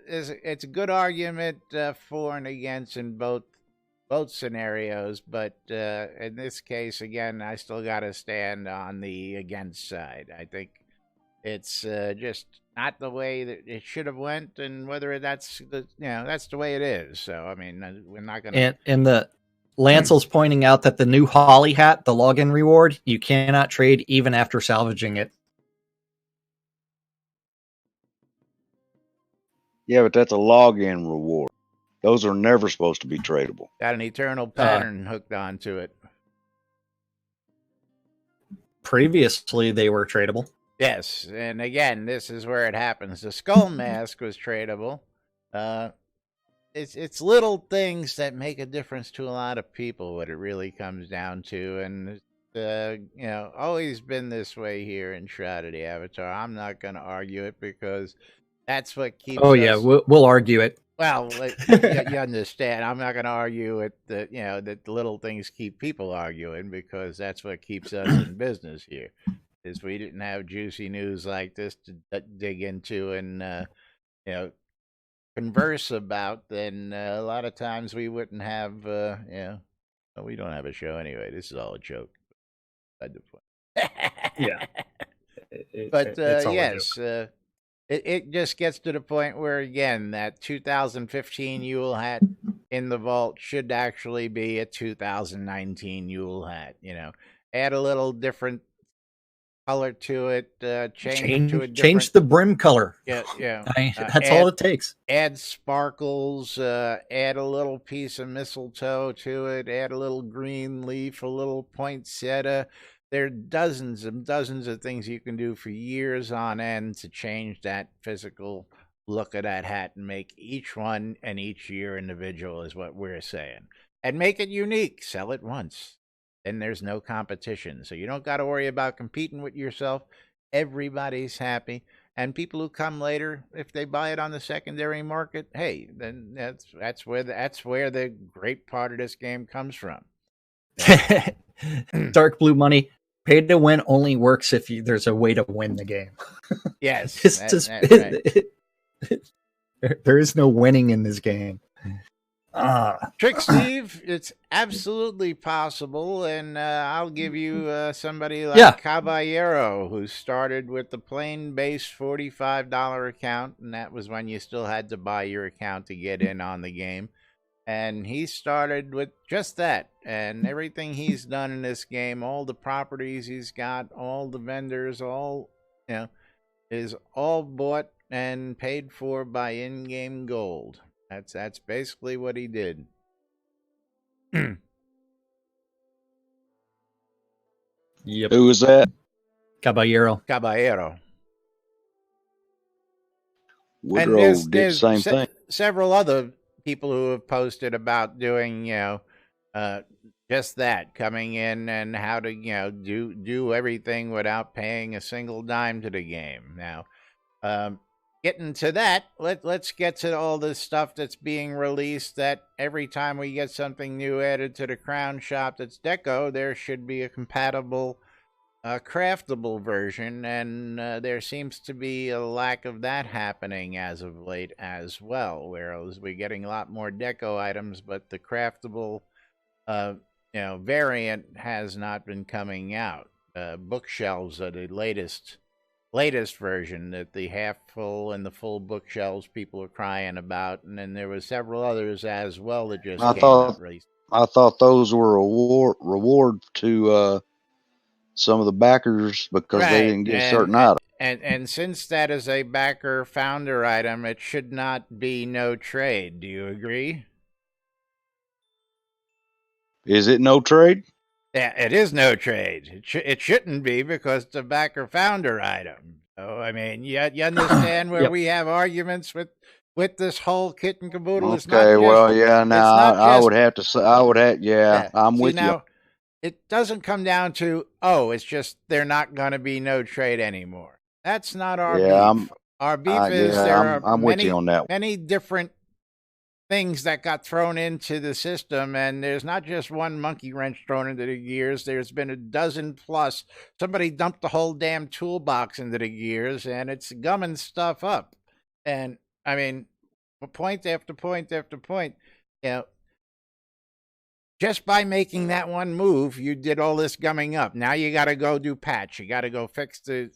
It's a good argument for and against in both scenarios, but in this case, again, I still got to stand on the against side. I think it's just not the way that it should have went, and whether that's the way it is. So I mean, we're not gonna. And the Lancel's pointing out that the new Holly hat, the login reward, you cannot trade even after salvaging it. Yeah, but that's a login reward. Those are never supposed to be tradable. Got an eternal pattern hooked onto it. Previously, they were tradable. Yes, and again, this is where it happens. The skull mask was tradable. It's little things that make a difference to a lot of people. What it really comes down to, and always been this way here in Shroud of the Avatar. I'm not going to argue it because. That's what keeps. Oh yeah, we'll argue it. Well, you understand. I'm not going to argue it that that the little things keep people arguing because that's what keeps us in business here. Is we didn't have juicy news like this to dig into and converse about, then a lot of times we wouldn't have. We don't have a show anyway. This is all a joke. Yeah. But yes. It just gets to the point where, again, that 2015 Yule hat in the vault should actually be a 2019 Yule hat. Add a little different color to it. Change the brim color. Yeah. That's all it takes. Add sparkles. Add a little piece of mistletoe to it. Add a little green leaf. A little poinsettia. There are dozens and dozens of things you can do for years on end to change that physical look of that hat and make each one and each year individual is what we're saying. And make it unique. Sell it once. Then there's no competition. So you don't got to worry about competing with yourself. Everybody's happy. And people who come later, if they buy it on the secondary market, hey, then that's where the great part of this game comes from. Dark blue money. Pay to win only works if there's a way to win the game. Yes. Right. There is no winning in this game. Trick Steve, it's absolutely possible, and I'll give you somebody like Caballero, who started with the plain base $45 account, and that was when you still had to buy your account to get in on the game. And he started with just that, and everything he's done in this game, all the properties he's got, all the vendors, all, is all bought and paid for by in-game gold. That's basically what he did. Yep. Who was that? Caballero. Woodrow did the same thing. Several other people who have posted about doing, just that, coming in and how to, do everything without paying a single dime to the game. Now, getting to that, let's get to all this stuff that's being released, that every time we get something new added to the Crown Shop that's deco, there should be a compatible craftable version, and there seems to be a lack of that happening as of late as well, whereas we're getting a lot more deco items, but the craftable variant has not been coming out. Bookshelves are the latest version, that the half full and the full bookshelves people are crying about, and then there were several others as well that just came out recently. I thought those were a reward to some of the backers because they didn't get certain items. And since that is a backer founder item, it should not be no trade. Do you agree? Is it no trade? Yeah, it is no trade. It shouldn't be, because it's a backer founder item. So, I mean, you understand where we have arguments with this whole kit and caboodle. Okay, it's not just, well, yeah, now I would have to say, I'm with you. It doesn't come down to, it's just they're not going to be no trade anymore. That's not our beef. Our beef is there are with you on that. Many different things that got thrown into the system, and there's not just one monkey wrench thrown into the gears. There's been a dozen plus. Somebody dumped the whole damn toolbox into the gears, and it's gumming stuff up. And, I mean, point after point after point, just by making that one move, you did all this gumming up. Now you got to go do patch. You got to go fix the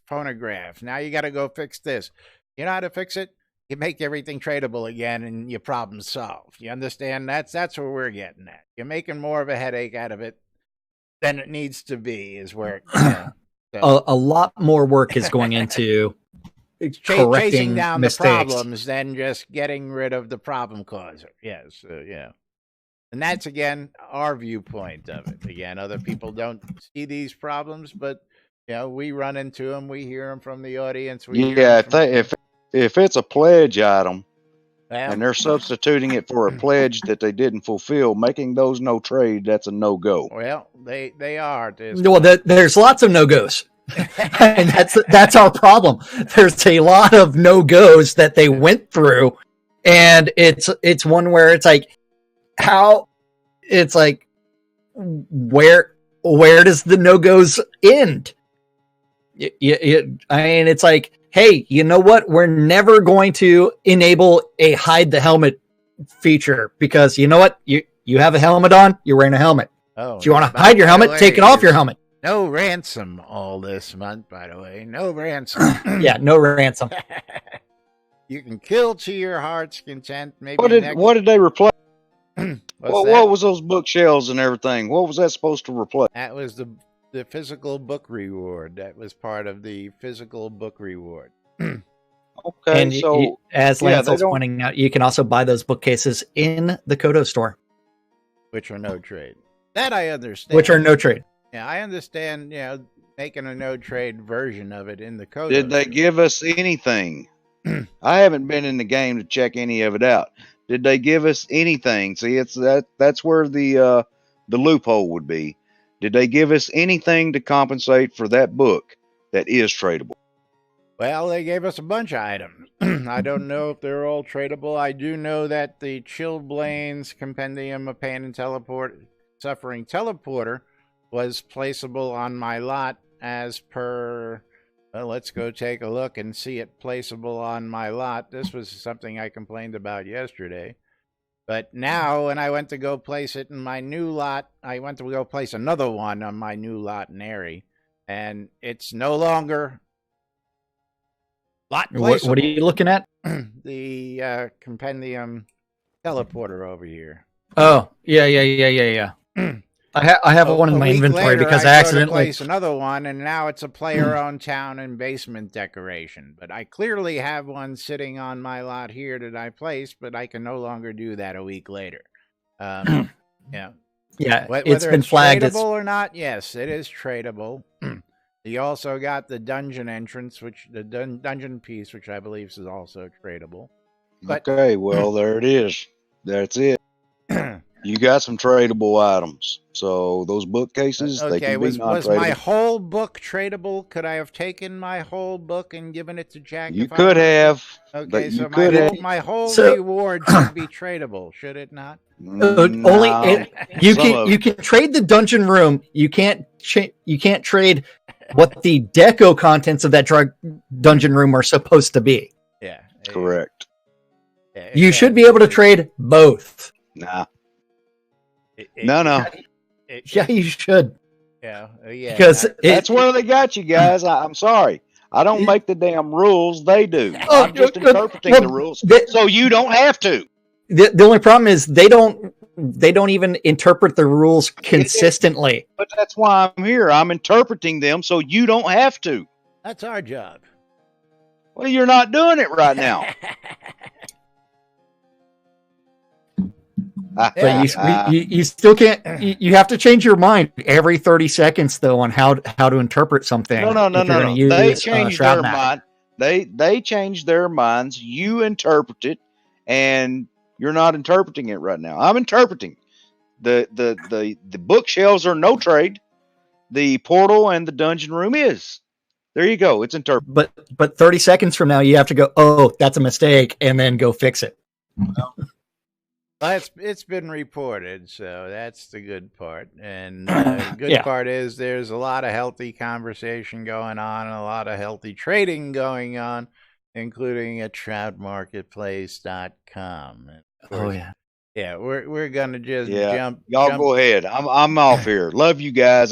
phonograph. Now you got to go fix this. You know how to fix it? You make everything tradable again, and your problem's solved. You understand? That's where we're getting at. You're making more of a headache out of it than it needs to be, is where a lot more work is going into chasing down mistakes. The problems than just getting rid of the problem causer. Yes, and that's, again, our viewpoint of it. Again, other people don't see these problems, but we run into them. We hear them from the audience. If it's a pledge item and they're substituting it for a pledge that they didn't fulfill, making those no trade, that's a no go. Well, they are. Well, there's lots of no goes, and that's our problem. There's a lot of no goes that they went through, and it's one where it's like, how it's like, where does the no goes end? I mean, it's like, hey, you know what? We're never going to enable a hide the helmet feature, because you know what? You have a helmet on, you're wearing a helmet. If you want to hide your helmet, take it off your helmet. No ransom all this month, by the way. No ransom. Yeah, no ransom. You can kill to your heart's content. Maybe what did they replace? What was those bookshelves and everything? What was that supposed to replace? That was the physical book reward. That was part of the physical book reward. Okay, and as Lance was pointing out, you can also buy those bookcases in the Kodo store, which are no trade. That I understand. Which are no trade. Yeah, I understand. Making a no trade version of it in the Kodo. Did they give us anything? I haven't been in the game to check any of it out. Did they give us anything? See, that's where the loophole would be. Did they give us anything to compensate for that book that is tradable? Well, they gave us a bunch of items. I don't know if they're all tradable. I do know that the Chillblains Compendium of Pain and Suffering Teleporter was placeable on my lot as per... Well, let's go take a look and see it placeable on my lot. This was something I complained about yesterday. But now, when I went to go place it in my new lot, I went to go place another one on my new lot in Erie, and it's no longer lot placeable. What are you looking at? The compendium teleporter over here. Oh, yeah. I have one in my inventory because I accidentally placed another one, and now it's a player-owned town and basement decoration. But I clearly have one sitting on my lot here that I placed, but I can no longer do that a week later. Yeah, it's been flagged tradable or not. Yes, it is tradable. You also got the dungeon entrance, which the dungeon piece, which I believe is also tradable. But, okay, well, there it is. That's it. You got some tradable items. So those bookcases, they can be non-tradable. Was my whole book tradable? Could I have taken my whole book and given it to Jack? You could have. Okay, so my whole reward should be tradable, should it not? Only you can trade the dungeon room. You can't trade what the deco contents of that dungeon room are supposed to be. Yeah, correct. You should be able to trade both. Nah. No. Yeah, you should. Yeah. Because that's where they got you guys. I'm sorry. I don't make the damn rules. They do. I'm just interpreting the rules, so you don't have to. The only problem is they don't even interpret the rules consistently. But that's why I'm here. I'm interpreting them, so you don't have to. That's our job. Well, you're not doing it right now. But you still can't. You have to change your mind every 30 seconds, though, on how to interpret something. No. They change their mind. They change their minds. You interpret it, and you're not interpreting it right now. I'm interpreting. The bookshelves are no trade. The portal and the dungeon room is. There you go. It's interpreted. But 30 seconds from now, you have to go, oh, that's a mistake, and then go fix it. It's been reported, so that's the good part. And the good part is there's a lot of healthy conversation going on and a lot of healthy trading going on, including at shroudmarketplace.com. Oh, yeah. Yeah, we're going to just jump. Y'all go ahead. I'm off here. Love you guys.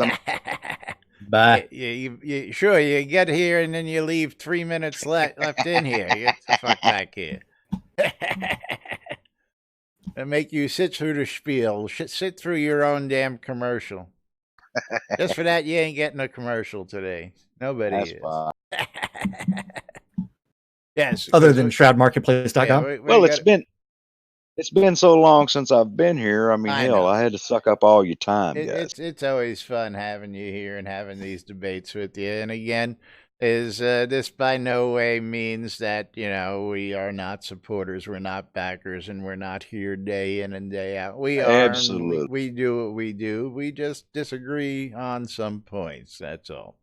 Bye. You sure, you get here and then you leave 3 minutes left in here. Get the fuck back here. And make you sit through the spiel. Sit through your own damn commercial. Just for that, you ain't getting a commercial today. Nobody is. Yes. Other than shroudmarketplace.com. Yeah, well, it's been so long since I've been here. I mean, I had to suck up all your time, guys. It's always fun having you here and having these debates with you. And again, this by no way means that, we are not supporters, we're not backers, and we're not here day in and day out. We are. Absolutely. We do what we do. We just disagree on some points, that's all.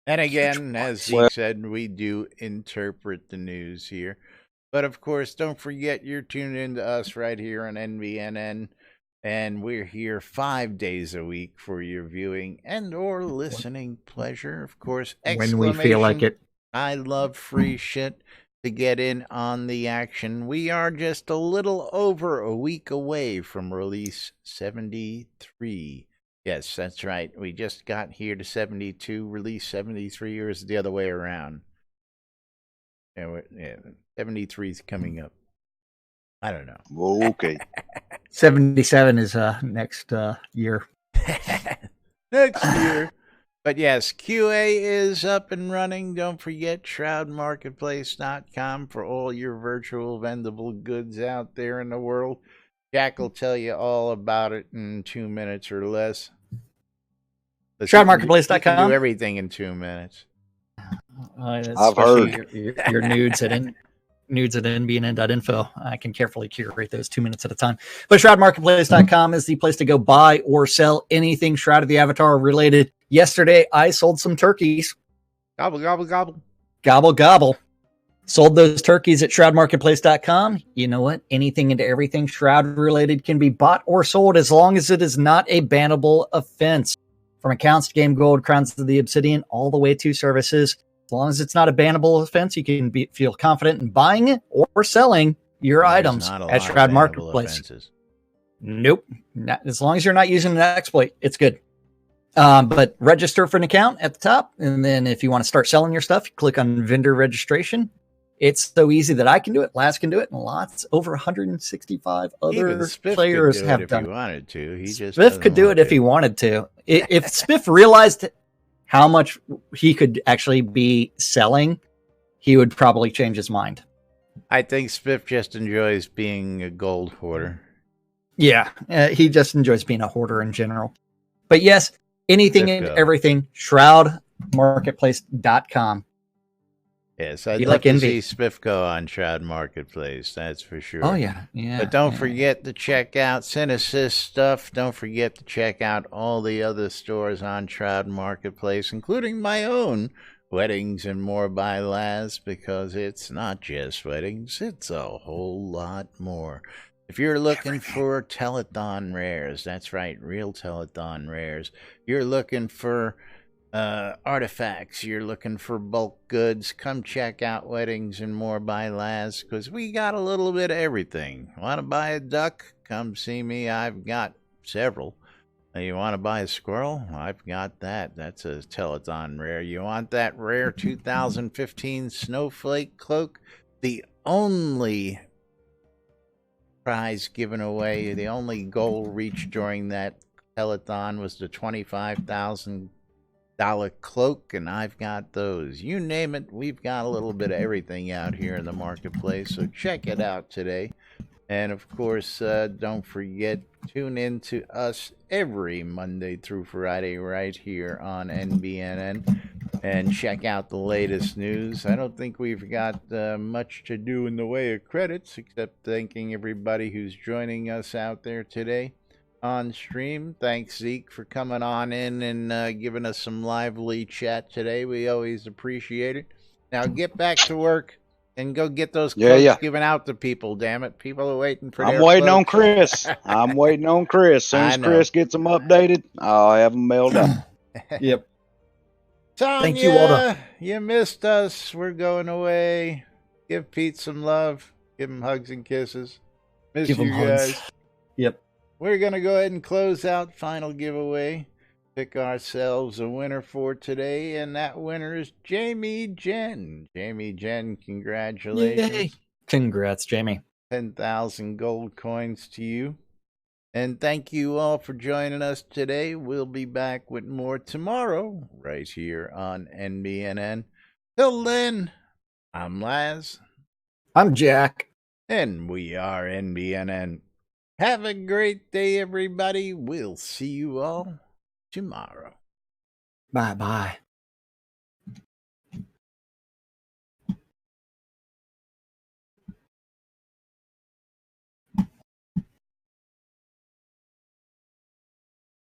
And again, as Zeke said, we do interpret the news here. But of course, don't forget you're tuned in to us right here on NBNN. And we're here 5 days a week for your viewing and or listening pleasure. Of course, when we feel like it. I love free shit to get in on the action. We are just a little over a week away from release 73. Yes, that's right. We just got here to 72. Release 73, or is it the other way around? Yeah, 73 is coming up. I don't know. Okay. 77 is next year. Next year. But yes, QA is up and running. Don't forget shroudmarketplace.com for all your virtual vendable goods out there in the world. Jack will tell you all about it in 2 minutes or less. Shroudmarketplace.com. Do everything in 2 minutes. I've heard your nudes at NBNN.info. I can carefully curate those 2 minutes at a time. But shroudmarketplace.com is the place to go buy or sell anything Shroud of the Avatar related. Yesterday, I sold some turkeys. Gobble, gobble, gobble. Gobble, gobble. Sold those turkeys at shroudmarketplace.com. You know what? Anything and everything Shroud related can be bought or sold as long as it is not a bannable offense. From accounts to Game Gold, Crowns of the Obsidian, all the way to services. As long as it's not a bannable offense, you can feel confident in buying it or selling your items at Shroud Marketplace. Offenses. Nope. Not, as long as you're not using an exploit, it's good. But register for an account at the top. And then if you want to start selling your stuff, you click on vendor registration. It's so easy that I can do it, Laz can do it, and lots over 165 other players have done it. If he wanted to. He just Spiff could do it if he wanted to. If Spiff realized how much he could actually be selling, he would probably change his mind. I think Spiff just enjoys being a gold hoarder. Yeah, he just enjoys being a hoarder in general. But yes, anything and everything, shroudmarketplace.com. Yes, I'd love to see Spiff go on Shroud Marketplace, that's for sure. Oh, yeah. But don't forget to check out Synesys stuff. Don't forget to check out all the other stores on Shroud Marketplace, including my own, Weddings and More by Laz, because it's not just weddings, it's a whole lot more. If you're looking for telethon rares, that's right, real telethon rares. You're looking for artifacts, you're looking for bulk goods, come check out Weddings and More by Laz, because we got a little bit of everything. Want to buy a duck? Come see me. I've got several. You want to buy a squirrel? I've got that. That's a telethon rare. You want that rare 2015 snowflake cloak? The only prize given away, the only goal reached during that telethon was the $25,000 cloak, and I've got those. You name it, we've got a little bit of everything out here in the marketplace, so check it out today. And of course, don't forget, tune in to us every Monday through Friday right here on NBNN and check out the latest news. I don't think we've got much to do in the way of credits, except thanking everybody who's joining us out there today on stream. Thanks, Zeke, for coming on in and giving us some lively chat today. We always appreciate it. Now get back to work and go get those cloaks given out to people, damn it. People are waiting for I'm waiting on Chris. I'm waiting on Chris. As soon as Chris gets them updated, I'll have them mailed out. Yep. Tanya, thank you, Walter. You missed us. We're going away. Give Pete some love. Give him hugs and kisses. Miss you guys. Yep. We're going to go ahead and close out final giveaway. Pick ourselves a winner for today, and that winner is Jamie Jen. Jamie Jen, congratulations. Yay. Congrats, Jamie. 10,000 gold coins to you. And thank you all for joining us today. We'll be back with more tomorrow right here on NBNN. Till then, I'm Laz. I'm Jack. And we are NBNN. Have a great day, everybody. We'll see you all tomorrow. Bye-bye.